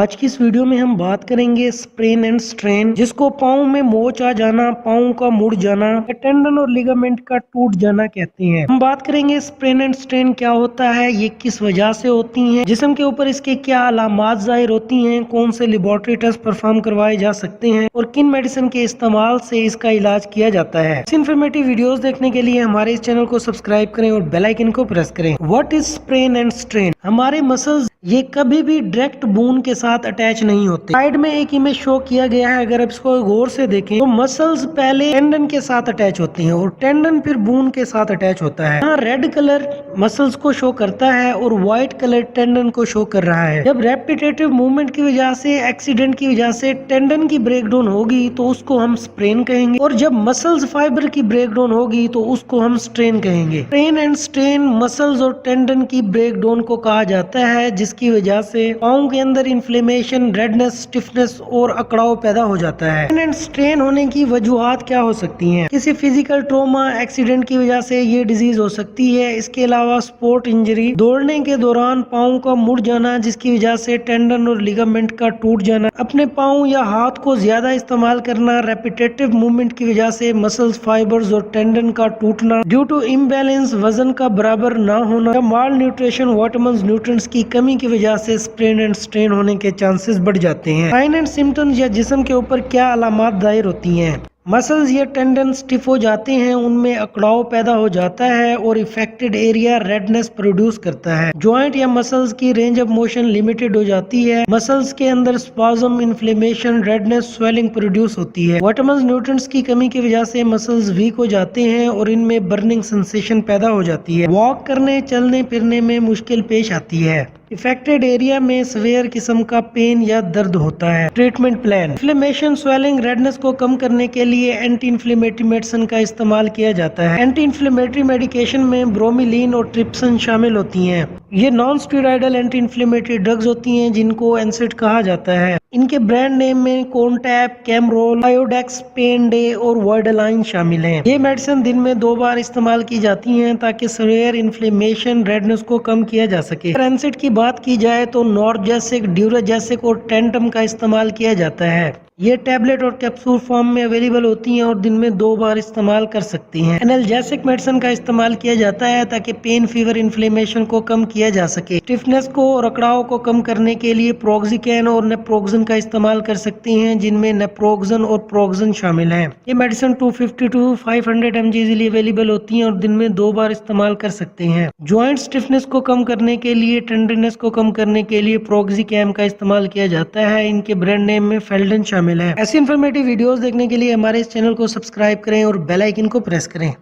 आज की इस वीडियो में हम बात करेंगे स्प्रेन एंड स्ट्रेन, जिसको पाँव में मोच आ जाना, पाँव का मुड़ जाना, टेंडन और लिगामेंट का टूट जाना कहते हैं। हम बात करेंगे स्प्रेन एंड स्ट्रेन क्या होता है, ये किस वजह से होती हैं, जिस्म के ऊपर इसके क्या अलामात जाहिर होती हैं, कौन से लेबोरेटरी टेस्ट परफॉर्म करवाए जा सकते हैं और किन मेडिसिन के इस्तेमाल से इसका इलाज किया जाता है। इस इन्फॉर्मेटिव वीडियोस देखने के लिए हमारे इस चैनल को सब्सक्राइब करें और बेल आइकन को प्रेस करें। What is sprain and strain? हमारे मसल्स ये कभी भी डायरेक्ट बोन के साथ अटैच नहीं होते। साइड में एक इमेज शो किया गया है, अगर आप इसको गौर से देखें तो मसल्स पहले टेंडन के साथ अटैच होते हैं और टेंडन फिर बोन के साथ अटैच होता है। यहाँ रेड कलर मसल्स को शो करता है और व्हाइट कलर टेंडन को शो कर रहा है। जब रेपिटेटिव मूवमेंट की वजह से, एक्सीडेंट की वजह से टेंडन की ब्रेकडाउन होगी तो उसको हम स्प्रेन कहेंगे, और जब मसल्स फाइबर की ब्रेकडाउन होगी तो उसको हम स्ट्रेन कहेंगे। स्ट्रेन एंड स्ट्रेन मसल्स और टेंडन की ब्रेकडाउन को कहा जाता है, जिसकी वजह से पाँव के अंदर इन्फ्लेमेशन, रेडनेस, स्टिफनेस और अकड़ाव पैदा हो जाता है। स्ट्रेन एंड स्ट्रेन होने की वजूहात क्या हो सकती हैं? किसी फिजिकल ट्रॉमा, एक्सीडेंट की वजह से ये डिजीज हो सकती है। इसके अलावा स्पोर्ट इंजरी, दौड़ने के दौरान पाँव का मुड़ जाना जिसकी वजह से टेंडन और लिगामेंट का टूट जाना, अपने पाँव या हाथ को ज्यादा इस्तेमाल करना, रेपिटेटिव मूवमेंट की वजह से मसल्स, फाइबर्स और टेंडन का टूटना, ड्यू टू इम्बैलेंस, वजन का बराबर न होना या माल न्यूट्रिशन, विटामिन्स, न्यूट्रिएंट्स की कमी की वजह से स्प्रेन एंड स्ट्रेन होने के चांसेस बढ़ जाते हैं। साइन एंड सिम्टम्स या जिस्म के ऊपर क्या अलामात जाहिर होती हैं? मसल्स या टेंडन स्टिफ हो जाते हैं, उनमें अकड़ाव पैदा हो जाता है और इफेक्टेड एरिया रेडनेस प्रोड्यूस करता है। जॉइंट या मसल्स की रेंज ऑफ मोशन लिमिटेड हो जाती है। मसल्स के अंदर spasm, inflammation, redness, swelling produce होती है। विटामिन्स, न्यूट्रिएंट्स की कमी की वजह से मसल्स वीक हो जाते हैं और इनमें बर्निंग सेंसेशन पैदा हो जाती है। वॉक करने, चलने फिरने में मुश्किल पेश आती है। इफेक्टेड एरिया में सवेयर किस्म का पेन या दर्द होता है। Treatment plan: inflammation, swelling, redness को कम करने के लिए एंटी इन्फ्लेमेटरी मेडिसिन का इस्तेमाल किया जाता है। एंटी इन्फ्लेमेटरी मेडिकेशन में ब्रोमिलीन और ट्रिप्सिन शामिल होती हैं। ये non steroidal anti inflammatory drugs होती हैं जिनको एनसेड कहा जाता है। इनके ब्रांड नेम में कोनटैप, कैमरोल, आयोडेक्स, पेन डे और वर्डलाइन शामिल हैं। ये मेडिसिन दिन में 2 बार इस्तेमाल की जाती हैं ताकि सवेयर इन्फ्लेमेशन, रेडनेस को कम किया जा सके। एनसेड की बात की जाए तो नॉर्जेसिक, ड्यूराजेसिक और टेंटम का इस्तेमाल किया जाता है। ये टैबलेट और कैप्सूल फॉर्म में अवेलेबल होती हैं और दिन में 2 बार इस्तेमाल कर सकती हैं। एनाल्जेसिक मेडिसिन का इस्तेमाल किया जाता है ताकि पेन, फीवर, इन्फ्लेमेशन को कम किया जा सके। स्टिफनेस को और अकड़ाव को कम करने के लिए प्रोक्सिकैन और नेप्रोक्सन का इस्तेमाल कर सकती हैं, जिनमें नेप्रोक्सन और प्रोक्सन शामिल हैं। ये medicine 250 to 500 mg easily available होती हैं और दिन में 2 बार इस्तेमाल कर सकते हैं। ज्वाइंट स्टिफनेस को कम करने के लिए, टेंडरनेस को कम करने के लिए प्रोक्सिकैम का इस्तेमाल किया जाता है। इनके ब्रांड नेम में फेल्डन शामिल है। ऐसी इन्फॉर्मेटिव वीडियोस देखने के लिए हमारे इस चैनल को सब्सक्राइब करें और बेल आइकन को प्रेस करें।